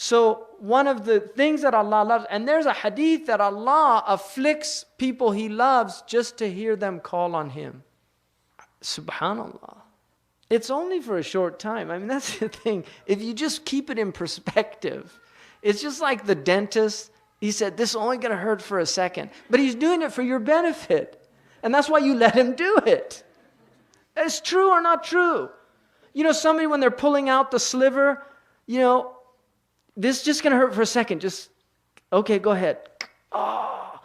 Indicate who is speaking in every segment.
Speaker 1: So one of the things that Allah loves, and there's a hadith that Allah afflicts people He loves just to hear them call on Him. Subhanallah. It's only for a short time. I mean, that's the thing. If you just keep it in perspective, it's just like the dentist. He said, this is only going to hurt for a second. But he's doing it for your benefit. And that's why you let him do it. It's true or not true. You know, somebody when they're pulling out the sliver, you know, this is just going to hurt for a second. Just, okay, go ahead. Oh,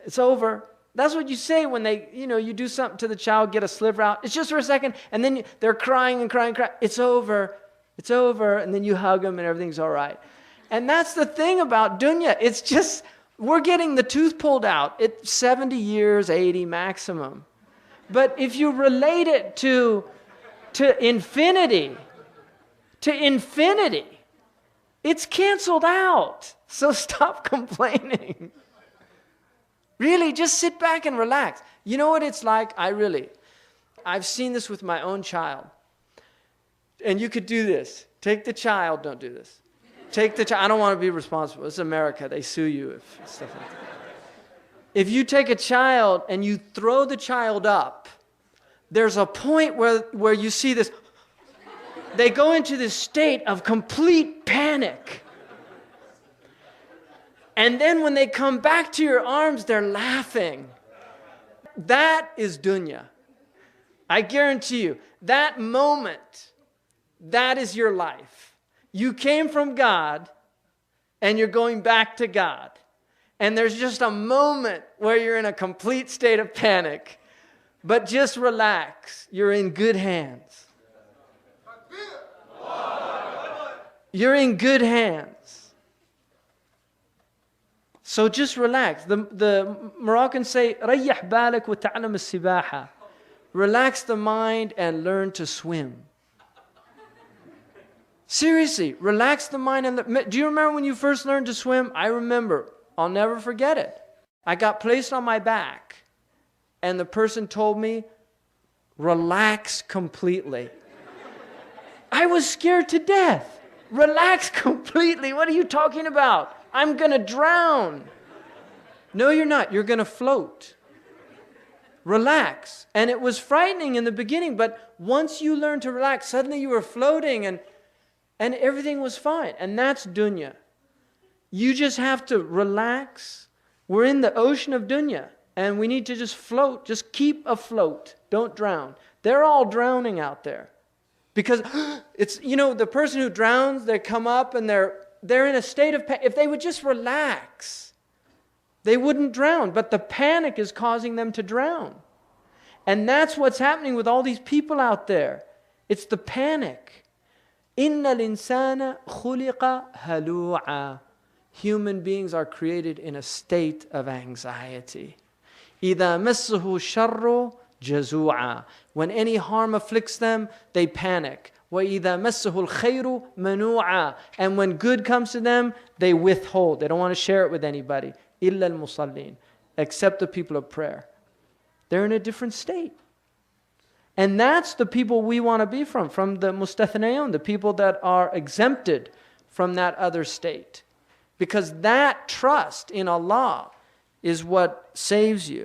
Speaker 1: it's over. That's what you say when they, you know, you do something to the child, get a sliver out. It's just for a second. And then they're crying and crying and crying. It's over. It's over. And then you hug them and everything's all right. And that's the thing about dunya. It's just, we're getting the tooth pulled out. It's 70 years, 80 maximum. But if you relate it to infinity, it's canceled out. So stop complaining. Really, just sit back and relax. You know what it's like? I've seen this with my own child. And you could do this. Take the child, don't do this. Take the child, I don't want to be responsible. It's America, they sue you if stuff like that. If you take a child and you throw the child up, there's a point where you see this, they go into this state of complete panic. And then when they come back to your arms, they're laughing. That is dunya. I guarantee you, that moment, that is your life. You came from God, and you're going back to God. And there's just a moment where you're in a complete state of panic. But just relax. You're in good hands. You're in good hands. So just relax. The Moroccans say, ريح بالك وتعلم السباحة. Relax the mind and learn to swim. Seriously, relax the mind. Do you remember when you first learned to swim? I remember. I'll never forget it. I got placed on my back, and the person told me, relax completely. I was scared to death. Relax completely. What are you talking about? I'm going to drown. No, you're not. You're going to float. Relax. And it was frightening in the beginning, but once you learned to relax, suddenly you were floating and everything was fine. And that's dunya. You just have to relax. We're in the ocean of dunya, and we need to just float. Just keep afloat. Don't drown. They're all drowning out there. Because it's, you know, the person who drowns, they come up and they're in a state of panic. If they would just relax, they wouldn't drown. But the panic is causing them to drown. And that's what's happening with all these people out there. It's the panic. إِنَّ الْإِنسَانَ خُلِقَ هَلُوعًا. Human beings are created in a state of anxiety. إِذَا مَسَّهُ الشَّرُّ جَزُوعًا. When any harm afflicts them, they panic. وَإِذَا مَسَّهُ الْخَيْرُ مَنُوعًا. And when good comes to them, they withhold. They don't want to share it with anybody. إِلَّا الْمُصَلِّينَ. Except the people of prayer. They're in a different state. And that's the people we want to be from the mustathnayun, the people that are exempted from that other state. Because that trust in Allah is what saves you.